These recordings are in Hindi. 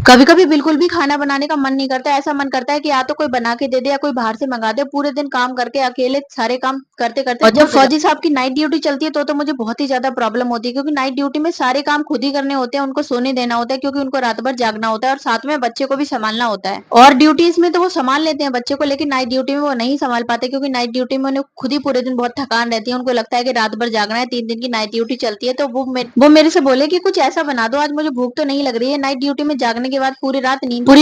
कभी कभी बिल्कुल भी खाना बनाने का मन नहीं करता। ऐसा मन करता है कि या तो कोई बना के दे दे या कोई बाहर से मंगा दे। पूरे दिन काम करके अकेले सारे काम करते करते और जब फौजी साहब की नाइट ड्यूटी चलती है तो मुझे बहुत ही ज्यादा प्रॉब्लम होती है, क्योंकि नाइट ड्यूटी में सारे काम खुद ही करने होते हैं। उनको सोने देना होता है क्योंकि उनको रात भर जागना होता है और साथ में बच्चे को भी संभालना होता है। और ड्यूटीज में तो वो संभाल लेते हैं बच्चे को, लेकिन नाइट ड्यूटी में वो नहीं संभाल पाते, क्योंकि नाइट ड्यूटी में उन्हें खुद ही पूरे दिन बहुत थकान रहती है। उनको लगता है कि रात भर जागना है, 3 दिन की नाइट ड्यूटी चलती है। तो वो मेरे से बोले कि कुछ ऐसा बना दो, आज मुझे भूख तो नहीं लग रही है। नाइट ड्यूटी में जागने के बाद पूरी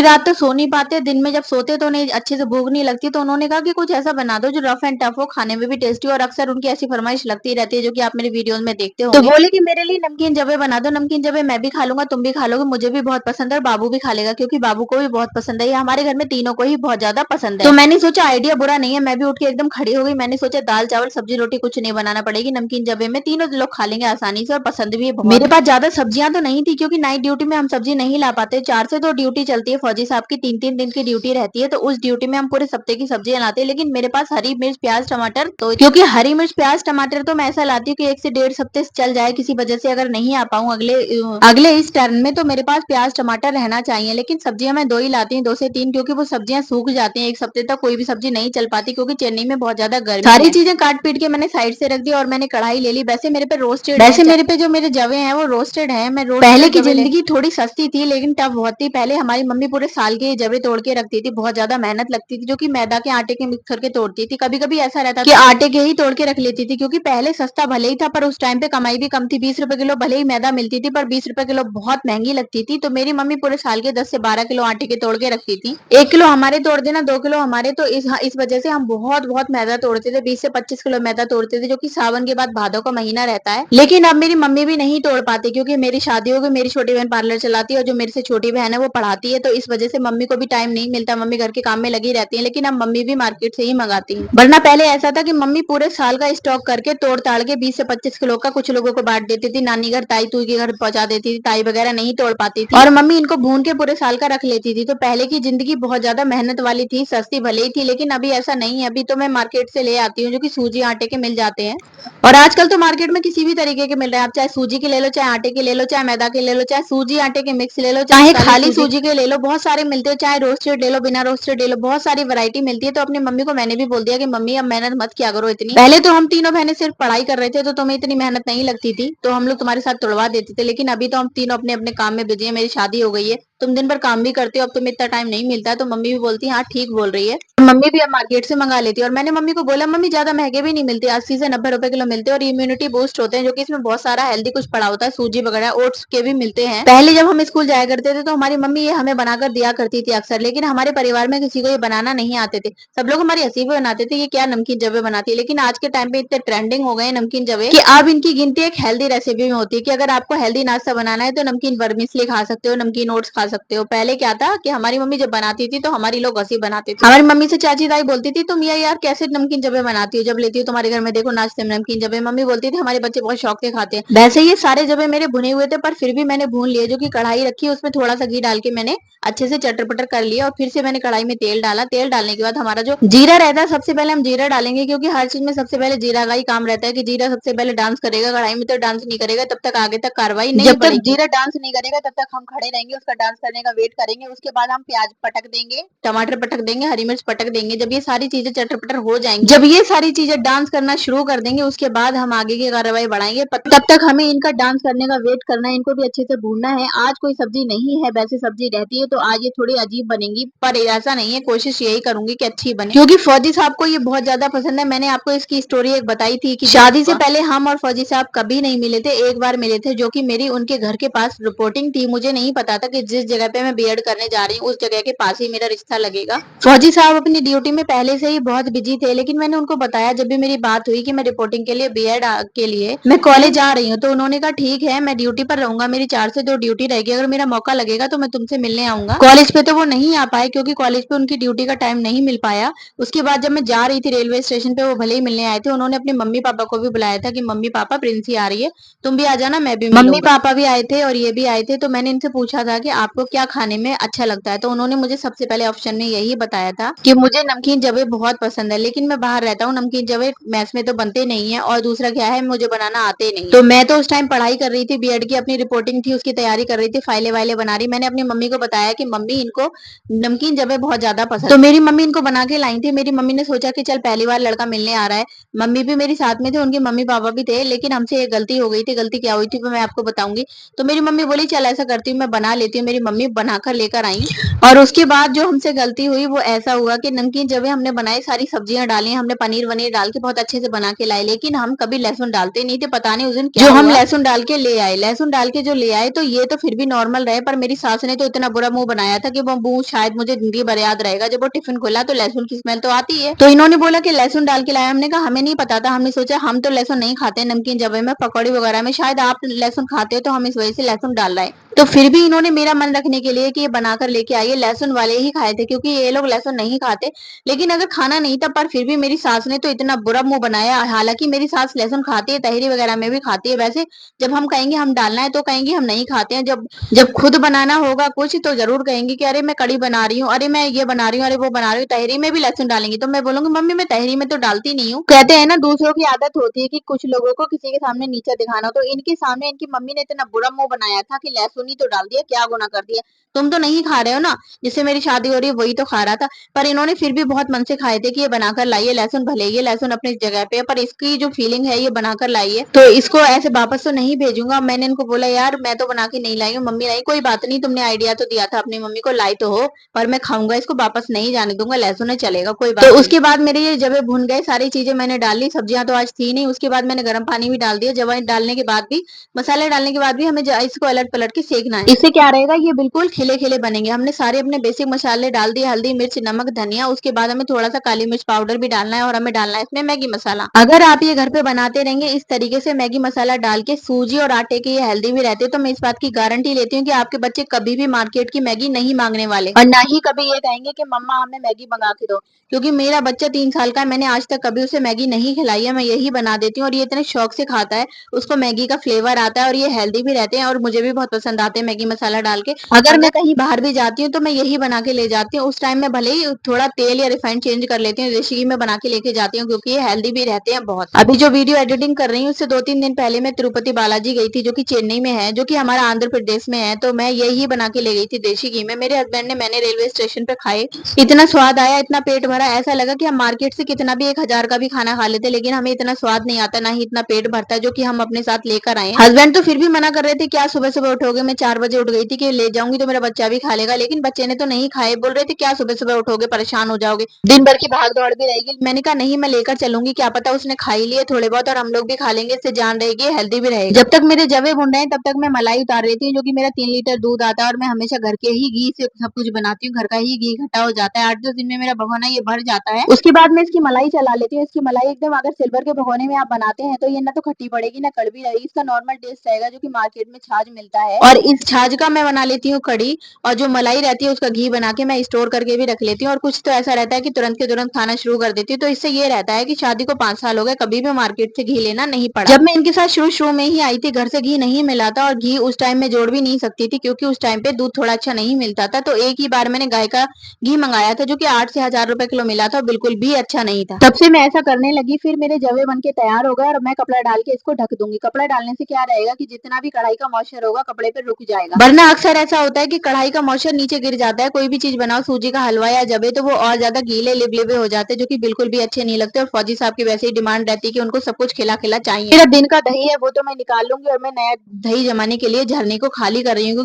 रात तो सो नहीं पाते। दिन में जब सोते तो उन्हें अच्छे से भूख नहीं लगती। तो उन्होंने कहा कि कुछ ऐसा बना दो जो रफ एंड टफ हो, खाने में भी टेस्टी हो। और अक्सर उनकी ऐसी फरमाइश लगती रहती है जो कि आप मेरे वीडियोस में देखते हो। तो बोले कि मेरे लिए नमकीन जबे बना दो। नमकीन जबे मैं भी खा लूंगा, तुम भी खा लोगे, मुझे भी बहुत पसंद है और बाबू भी खा लेगा, क्योंकि बाबू को भी बहुत पसंद है। ये हमारे घर में तीनों को ही बहुत ज्यादा पसंद है। तो मैंने सोचा आइडिया बुरा नहीं है। मैं भी उठ के एकदम खड़ी हो गई। मैंने सोचा दाल चावल सब्जी रोटी कुछ नहीं बनाना पड़ेगी, नमकीन जबे में तीनों लोग खा लेंगे आसानी से और पसंद भी है बहुत। मेरे पास ज्यादा सब्जियां तो नहीं थी, क्योंकि नाइट ड्यूटी में हम सब्जी नहीं ला पाते। 4 से 2 ड्यूटी चलती है फौजी साहब की, 3-3 दिन की ड्यूटी रहती है। तो उस ड्यूटी में हम पूरे सप्ते की सब्जियां लाते हैं। लेकिन मेरे पास हरी मिर्च प्याज टमाटर, तो क्योंकि हरी मिर्च प्याज टमाटर तो मैं ऐसा लाती हूँ कि 1 से 1.5 हफ्ते चल जाए। किसी वजह से अगर नहीं आ पाऊँ अगले अगले इस टर्न में, तो मेरे पास प्याज टमाटर रहना चाहिए। लेकिन सब्जियां मैं 2 ही लाती हूँ, 2 से 3, क्योंकि वो सब्जियां सूख जाती हैं। 1 हफ्ते तक कोई भी सब्जी नहीं चल पाती, क्योंकि चेन्नई में बहुत ज्यादा गर्मी है। सारी चीजें काट पीट के मैंने साइड से रख दी और मैंने कढ़ाई ले ली। वैसे मेरे पे जो मेरे जवे हैं वो रोस्टेड है। मैं रोस्टेड पहले की जिंदगी थोड़ी सस्ती थी लेकिन टफ बहुत थी। पहले हमारी मम्मी पूरे साल के जवे तोड़ के रखती थी, बहुत ज्यादा मेहनत लगती थी, जो कि मैदा के आटे के मिक्स करके तोड़ती थी। कभी कभी ऐसा रहता था कि आटे के ही तोड़ के रख लेती थी, क्योंकि पहले सस्ता भले ही था पर उस टाइम पे कमाई भी कम थी। 20 रुपए किलो भले ही मैदा मिलती थी, पर 20 रुपए किलो बहुत महंगी लगती थी। तो मेरी मम्मी पूरे साल के 10 से 12 किलो आटे के तोड़ के रखती थी। 1 किलो हमारे तोड़ देना, 2 किलो हमारे। तो इस वजह से हम बहुत बहुत मैदा तोड़ते थे। 20 से 25 किलो मैदा तोड़ते थे, जो कि सावन के बाद भादों का महीना रहता है। लेकिन अब मेरी मम्मी भी नहीं तोड़ पाती, क्योंकि मेरी शादी हो गई। मेरी छोटी बहन पार्लर चलाती है और जो मेरे से छोटी बहन है वो पढ़ाती है। तो इस वजह से मम्मी को भी टाइम नहीं मिलता। मम्मी घर के काम में लगी रहती है। लेकिन अब मम्मी भी मार्केट से ही मंगाती है, वरना पहले ऐसा था कि मम्मी पूरे साल का स्टॉक करके तोड़ ताड़ के 20 से 25 किलो का कुछ लोगों को बांट देती थी। नानी घर ताई तू के घर पहुंचा देती थी। ताई वगैरह नहीं तोड़ पाती थी और मम्मी इनको भून के पूरे साल का रख लेती थी। तो पहले की जिंदगी बहुत ज्यादा मेहनत वाली थी, सस्ती भले ही थी, लेकिन अभी ऐसा नहीं है। अभी तो मैं मार्केट से ले आती हूँ, जो कि सूजी आटे के मिल जाते हैं। और आजकल तो मार्केट में किसी भी तरीके के मिल रहे हैं। आप चाहे सूजी के ले लो, चाहे आटे के ले लो, चाहे मैदा के ले लो, चाहे सूजी आटे के मिक्स ले लो, चाहे खाली सूजी के ले लो, बहुत सारे मिलते हैं। चाहे रोस्टेड ले लो, बिना रोस्टेड ले लो, बहुत सारी वैरायटी मिलती है। तो अपनी मम्मी को मैंने भी बोल दिया कि मम्मी अब मेहनत मत किया करो इतनी। पहले तो हम तीनों बहनें सिर्फ पढ़ाई कर रहे थे, तो तुम्हें इतनी मेहनत नहीं लगती थी, तो हम लोग तुम्हारे साथ तुड़वा देते थे। लेकिन अभी तो हम तीनों अपने अपने काम में बिजी है। मेरी शादी हो गई है, तुम दिन भर काम भी करते हो, अब तुम्हें इतना टाइम नहीं मिलता है। तो मम्मी भी बोलती है हाँ ठीक बोल रही है। मम्मी भी अब मार्केट से मंगा लेती है। और मैंने मम्मी को बोला मम्मी ज्यादा महंगे भी नहीं मिलते, 80 से 90 रुपए किलो मिलते हैं और इम्यूनिटी बूस्ट होते हैं, जो कि इसमें बहुत सारा हेल्दी कुछ पड़ा होता है। सूजी वगैरह ओट्स के भी मिलते हैं। पहले जब हम स्कूल जाया करते थे तो हमारी मम्मी ये हमें बनाकर दिया करती थी अक्सर, लेकिन हमारे परिवार में किसी को ये बनाना नहीं आते थे। सब लोग हमारी हंसी भी बनाते थे ये क्या नमकीन जवे बनाती है। लेकिन आज के टाइम पे इतने ट्रेंडिंग हो गए नमकीन जवे कि अब इनकी गिनती एक हेल्दी रेसिपी में होती है, कि अगर आपको हेल्दी नाश्ता बनाना है तो नमकीन वर्मिसली खा सकते हो, नमकीन ओट्स खा सकते हो। पहले क्या था कि हमारी मम्मी जब बनाती थी तो हमारी लोग हंसी बनाते थे। हमारी मम्मी से चाची ताई बोलती थी तुम ये यार कैसे नमकीन जबे बनाती हो, जब लेती हो तुम्हारे घर में देखो नाश्ते में नमकीन जबे। मम्मी बोलती थी हमारे बच्चे बहुत शौक से खाते हैं। वैसे ये सारे जबे मेरे भुने हुए थे, पर फिर भी मैंने भून लिए। जो कि कढ़ाई रखी उसमें थोड़ा सा घी डाल के मैंने अच्छे से चटर पटर कर लिया और फिर से मैंने कढ़ाई में तेल डाला। तेल डालने के बाद हमारा जो जीरा रहता है, सबसे पहले हम जीरा डालेंगे, क्योंकि हर चीज में सबसे पहले जीरा का ही काम रहता है कि जीरा सबसे पहले डांस करेगा। कढ़ाई में तो डांस नहीं करेगा तब तक आगे तक कार्रवाई नहीं जब तक जीरा डांस नहीं करेगा तब तक हम खड़े रहेंगे, उसका डांस करने का वेट करेंगे। उसके बाद हम प्याज पटक देंगे, टमाटर पटक देंगे, हरी मिर्च पटक देंगे। जब ये सारी चीजें चटर पटर हो जाएंगी, जब ये सारी चीजें डांस करना शुरू कर देंगे, उसके बाद हम आगे की कार्रवाई बढ़ाएंगे। तब तक हमें इनका डांस करने का वेट करना है, इनको भी अच्छे से भूनना है। आज कोई सब्जी नहीं है, वैसे सब्जी रहती है तो आज ये थोड़ी अजीब बनेंगी, पर ऐसा नहीं है, कोशिश यही करूंगी कि अच्छी बने, क्योंकि फौजी साहब को ये बहुत ज्यादा पसंद है। मैंने आपको इसकी स्टोरी एक बताई थी कि शादी से पहले हम और फौजी साहब कभी नहीं मिले थे। एक बार मिले थे, जो कि मेरी उनके घर के पास रिपोर्टिंग थी। मुझे नहीं पता था कि जिस जगह पे मैं बीएड करने जा रही हूँ उस जगह के पास ही मेरा रिश्ता लगेगा। फौजी साहब अपनी ड्यूटी में पहले से ही बहुत बिजी थे, लेकिन मैंने उनको बताया जब भी मेरी बात हुई कि मैं रिपोर्टिंग के लिए बीएड के लिए मैं कॉलेज जा रही हूँ, तो उन्होंने कहा ठीक है मैं ड्यूटी पर रहूंगा, मेरी 4 से 2 ड्यूटी रहेगी, अगर मेरा मौका लगेगा तो मैं तुमसे मिलने आऊंगा। कॉलेज पे तो वो नहीं आ पाए, क्योंकि कॉलेज पे उनकी ड्यूटी का टाइम नहीं मिल पाया। उसके बाद जब मैं जा रही थी रेलवे स्टेशन पे, वो भले ही मिलने आए थे। उन्होंने अपने मम्मी पापा को भी बुलाया था कि मम्मी पापा प्रिंसी आ रही है, तुम भी आ जाना, मैं भी मम्मी पापा भी आए थे और ये भी आए थे। तो मैंने इनसे पूछा था कि आप आपको क्या खाने में अच्छा लगता है? तो उन्होंने मुझे सबसे पहले ऑप्शन में यही बताया था कि मुझे नमकीन जवे बहुत पसंद है, लेकिन मैं बाहर रहता हूँ, नमकीन जवे मेस में तो बनते नहीं है, और दूसरा क्या है, मुझे बनाना आते नहीं है। तो मैं तो उस टाइम पढ़ाई कर रही थी, बीएड की अपनी रिपोर्टिंग थी, उसकी तैयारी कर रही थी, फाइलें वाइलें बना रही। मैंने अपनी मम्मी को बताया कि मम्मी इनको नमकीन जवे बहुत ज्यादा पसंद, तो मेरी मम्मी इनको बना के लाई थी। मेरी मम्मी ने सोचा कि चल पहली बार लड़का मिलने आ रहा है, मम्मी भी मेरी साथ में थे, उनके मम्मी पापा भी थे, लेकिन हमसे एक गलती हो गई थी। गलती क्या हुई थी वो मैं आपको बताऊंगी। तो मेरी मम्मी बोली चल ऐसा करती हूँ, मैं बना लेती हूँ। मेरी मम्मी बनाकर लेकर आई, और उसके बाद जो हमसे गलती हुई वो ऐसा हुआ कि नमकीन जब हमने बनाए, सारी सब्जियां डाली, हमने पनीर वनीर डाल के बहुत अच्छे से बना के लाए, लेकिन हम कभी लहसुन डालते नहीं थे। पता नहीं उस दिन क्या जो हम लहसुन डाल के ले आए, लहसुन डाल के जो ले आए तो ये तो फिर भी नॉर्मल रहे, पर मेरी सास ने तो इतना बुरा मुंह बनाया था कि वो मुंह शायद मुझे जिंदगी भर याद रहेगा। जब वो टिफिन खोला तो लहसुन की स्मेल तो आती है, तो इन्होंने बोला कि लहसुन डाल के लाया। हमने कहा हमें नहीं पता था, हमने सोचा हम तो लहसुन नहीं खाते नमकीन जवे में, पकौड़ी वगैरह में शायद आप लहसुन खाते हो, तो हम इस वजह से लहसुन डाल रहे हैं। तो फिर भी इन्होंने मेरा मन रखने के लिए कि ये बनाकर लेके आइए, लहसुन वाले ही खाए थे, क्योंकि ये लोग लहसुन नहीं खाते। लेकिन अगर खाना नहीं था, पर फिर भी मेरी सास ने तो इतना बुरा मुंह बनाया। हालांकि मेरी सास लहसुन खाती है, तहरी वगैरह में भी खाती है। वैसे जब हम कहेंगे हम डालना है तो कहेंगे हम नहीं खाते हैं। जब जब खुद बनाना होगा कुछ तो जरूर कहेंगे कि अरे मैं कड़ी बना रही हूँ, अरे मैं ये बना रही हूँ, अरे वो बना रही हूँ, तहरी में भी लहसुन डालेंगी। तो मैं बोलूंगी मम्मी मैं तहरी में तो डालती नहीं हूँ। कहते हैं ना दूसरों की आदत होती है कि कुछ लोगों को किसी के सामने नीचा दिखाना, तो इनके सामने इनकी मम्मी ने इतना बुरा मुंह बनाया था कि लहसुन ही तो डाल दिया, क्या गुनाह कर दिया, तुम तो नहीं खा रहे हो ना, जिससे मेरी शादी हो रही है वही तो खा रहा था। पर इन्होंने फिर भी बहुत मन से खाए थे कि ये बनाकर लाइए लहसुन, भले ये लहसुन अपनी जगह पे है, पर इसकी जो फीलिंग है ये बनाकर लाइए, तो इसको ऐसे वापस तो नहीं भेजूंगा। मैंने इनको बोला यार मैं तो बना के नहीं लाई हूँ, मम्मी लाई, कोई बात नहीं, तुमने आइडिया तो दिया था अपनी मम्मी को, लाई तो हो, पर मैं खाऊंगा इसको, वापस नहीं जाने दूंगा, लहसुन है चलेगा कोई बात तो नहीं। उसके बाद मेरे ये जब भुन गए, सारी चीजें मैंने डाल ली, सब्जियां तो आज थी नहीं, उसके बाद मैंने गर्म पानी भी डाल दिया। जब डालने के बाद भी, मसाले डालने के बाद भी हमें इसको अलट पलट के सेकना है। इससे क्या रहेगा, ये बिल्कुल खिले खिले बनेंगे। हमने सारे अपने बेसिक मसाले डाल दिए, हल्दी मिर्च नमक धनिया, उसके बाद हमें थोड़ा सा काली मिर्च पाउडर भी डालना है, और हमें डालना है इसमें मैगी मसाला। अगर आप ये घर पे बनाते रहेंगे इस तरीके से मैगी मसाला डाल के, सूजी और आटे के ये हेल्दी भी रहते हैं, तो मैं इस बात की गारंटी लेती हूँ कि आपके बच्चे कभी भी मार्केट की मैगी नहीं मांगने वाले, और ना ही कभी ये कहेंगे कि मम्मा हमें मैगी मंगा के दो। क्योंकि मेरा बच्चा 3 साल का है, मैंने आज तक कभी उसे मैगी नहीं खिलाई है, मैं यही बना देती हूँ, और ये इतने शौक से खाता है, उसको मैगी का फ्लेवर आता है, और ये हेल्दी भी रहते हैं, और मुझे भी बहुत पसंद आते हैं मैगी मसाला डाल के। अगर मैं कहीं बाहर भी जाती हूँ तो मैं यही बना के ले जाती हूँ, उस टाइम में भले ही थोड़ा तेल या रिफाइंड चेंज कर लेती हूँ, देसी घी में बना के लेके जाती हूँ, क्योंकि ये हेल्दी भी रहते हैं बहुत। अभी जो वीडियो एडिटिंग कर रही हूँ उससे 2-3 दिन पहले मैं तिरुपति बालाजी गई थी, जो कि चेन्नई में है, जो कि हमारा आंध्र प्रदेश में है, तो मैं यही बना के ले गई थी देसी घी में। मेरे हस्बैंड ने, मैंने रेलवे स्टेशन पे खाए, इतना स्वाद आया, इतना पेट भरा, ऐसा लगा कि हम मार्केट से कितना भी 1,000 का भी खाना खा लेते, लेकिन हमें इतना स्वाद नहीं आता, ना ही इतना पेट भरता है, जो कि हम अपने साथ लेकर आए। हस्बैंड तो फिर भी मना कर रहे थे, क्या सुबह सुबह उठोगे, मैं 4 बजे उठ गई थी कि ले जाऊंगी तो मेरा बच्चा भी खा लेगा, लेकिन बच्चे ने तो नहीं खाए, बोल रहे थे क्या सुबह सुबह उठोगे, परेशान हो जाओगे, दिन भर की भाग दौड़ भी रहेगी। मैंने कहा नहीं मैं लेकर चलूंगी, क्या पता उसने खा ही लिए थोड़े बहुत और हम लोग भी खा लेंगे, इससे जान रहेगी, हेल्दी भी रहेगा। जब तक मेरे जवे भुन रहे हैं तब तक मैं मलाई उतार रही थी, जो कि मेरा 3 लीटर दूध आता है, और मैं हमेशा घर के ही घी से सब कुछ बनाती हूँ, घर का ही घी इकट्ठा हो जाता है, 8-10 दिन में मेरा भगोना ये भर जाता है। उसके बाद मैं इसकी मलाई चला लेती हूँ। इसकी मलाई एकदम, अगर सिल्वर के भगोने में आप बनाते हैं तो ये ना तो खट्टी पड़ेगी ना कड़वी रहेगी, इसका नॉर्मल टेस्ट रहेगा, जो कि मार्केट में छाछ मिलता है, और इस छाछ का मैं बना लेती हूँ कड़ी, और जो मलाई रहती है उसका घी बना के मैं स्टोर करके भी रख लेती हूँ, और कुछ तो ऐसा रहता है कि तुरंत के तुरंत खाना शुरू कर देती हूँ। तो इससे ये रहता है कि शादी को 5 साल हो गए, कभी भी मार्केट से घी लेना नहीं पड़ा। जब मैं इनके साथ शुरू शुरू में ही आई थी, घर से घी नहीं मिला था, और घी उस टाइम में जोड़ भी नहीं सकती थी, क्योंकि उस टाइम पे दूध थोड़ा अच्छा नहीं मिलता था, तो एक ही बार मैंने गाय का घी मंगाया था, जो कि 8 से 1,000 रुपए किलो मिला था, बिल्कुल भी अच्छा नहीं था। तब से मैं ऐसा करने लगी, फिर मेरे जवे बन के तैयार हो गए, और मैं कपड़ा डाल के इसको ढक दूंगी। कपड़ा डालने से क्या रहेगा कि जितना भी कढ़ाई का मॉइस्चर होगा कपड़े पे रुक जाएगा, वरना अक्सर ऐसा होता है कि कढ़ाई का मॉइस्चर नीचे गिर जाता है। कोई भी चीज बनाओ, सूजी का हलवा या जबे, तो वो और ज्यादा गीले लिबलिबे हो जाते हैं, जो कि बिल्कुल भी अच्छे नहीं लगते, और फौजी साहब की वैसे ही डिमांड रहती है कि उनको सब कुछ खिला खिला चाहिए। मेरा दिन का दही है वो तो मैं निकाल लूंगी, और मैं नया दही जमाने के लिए झरने को खाली कर रही हूँ,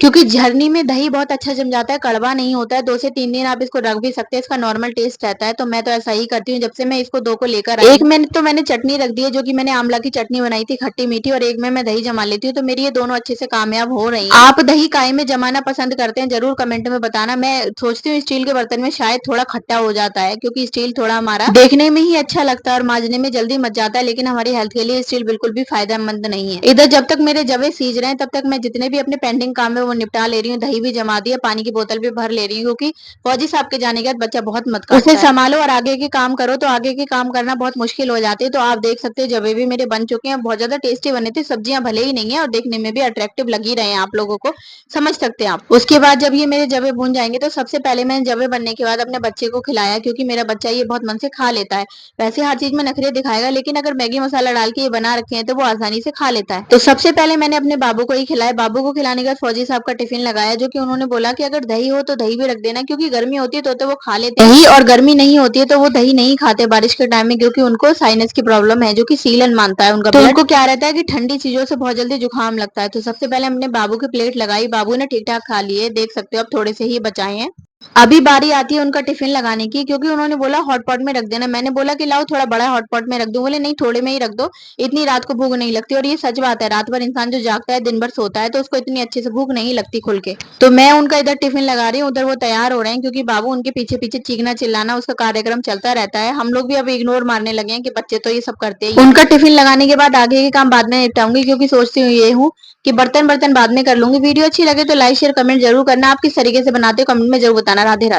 क्योंकि झरनी में दही बहुत अच्छा जम जाता है, कड़वा नहीं होता है, 2 से 3 दिन आप इसको रख भी सकते हैं, इसका नॉर्मल टेस्ट रहता है। तो मैं तो ऐसा ही करती हूँ। जब से मैं इसको 2 को लेकर आई, एक में तो मैंने चटनी रख दी है, जो कि मैंने आंवला की चटनी बनाई थी खट्टी मीठी, और एक में मैं दही जमा लेती हूँ, तो मेरी ये दोनों अच्छे से कामयाब हो रही है। आप दही काय में जमाना पसंद करते हैं जरूर कमेंट में बताना। मैं सोचती हूँ स्टील के बर्तन में शायद थोड़ा खट्टा हो जाता है, क्योंकि स्टील थोड़ा हमारा देखने में ही अच्छा लगता है और मांजने में जल्दी मच जाता है, लेकिन हमारी हेल्थ के लिए स्टील बिल्कुल भी फायदेमंद नहीं है। इधर जब तक मेरे जवे सीज रहे हैं तब तक मैं जितने भी अपने पेंडिंग काम है वो निपटा ले रही हूँ। दही भी जमा दिया, पानी की बोतल भी भर ले रही हूँ, क्योंकि फौजी साहब के जाने के बाद बच्चा बहुत मत काटता है, उसे संभालो और आगे के काम करो, तो आगे के काम करना बहुत मुश्किल हो जाती है। तो आप देख सकते हैं जवे भी मेरे बन चुके हैं, बहुत ज्यादा टेस्टी बने थे, सब्जियां भले ही नहीं है और देखने में भी अट्रैक्टिव लग ही रहे हैं आप लोगों को। समझ सकते हैं आप। उसके बाद जब ये मेरे जवे भून जाएंगे तो सबसे पहले मैंने जवे बनने के बाद अपने बच्चे को खिलाया, क्योंकि मेरा बच्चा ये बहुत मन से खा लेता है। वैसे हर चीज में नखरे दिखाएगा, लेकिन अगर मैगी मसाला डाल के ये बना रखे हैं तो वो आसानी से खा लेता है। तो सबसे पहले मैंने अपने बाबू को ही खिलाया। बाबू को खिलाने के बाद फौजी साहब का टिफिन लगाया, जो कि उन्होंने बोला कि अगर दही हो तो दही भी रख देना, क्योंकि गर्मी होती है तो वो खा लेते हैं दही, और गर्मी नहीं होती है तो वो दही नहीं खाते बारिश के टाइम में, क्योंकि उनको साइनस की प्रॉब्लम है, जो कि सीलन मानता है उनका। तो उनको क्या रहता है कि ठंडी चीजों से बहुत जल्दी जुकाम लगता है। तो सबसे पहले हमने बाबू की प्लेट लगाई, बाबू ने ठीक ठाक खा लिए, देख सकते हो अब थोड़े से ही बचाए हैं। अभी बारी आती है उनका टिफिन लगाने की, क्योंकि उन्होंने बोला हॉट पॉट में रख देना। मैंने बोला कि लाओ थोड़ा बड़ा हॉट पॉट में रख दो, बोले नहीं थोड़े में ही रख दो, इतनी रात को भूख नहीं लगती। और ये सच बात है, रात भर इंसान जो जागता है दिन भर सोता है तो उसको इतनी अच्छे से भूख नहीं लगती खुल के। तो मैं उनका इधर टिफिन लगा रही हूँ, उधर वो तैयार हो रहे हैं, क्योंकि बाबू उनके पीछे पीछे चीखना चिल्लाना उसका कार्यक्रम चलता रहता है। हम लोग भी अब इग्नोर मारने लगे हैं कि बच्चे तो ये सब करते ही हैं। उनका टिफिन लगाने के बाद आगे के काम बाद में निपटाऊंगी, क्योंकि सोचती हूँ ये हूँ कि बर्तन बर्तन बाद में कर लूंगी। वीडियो अच्छी लगे तो लाइक शेयर कमेंट जरूर करना। आप किस तरीके से बनाते हो कमेंट में जरूर बताना। राधे राधे।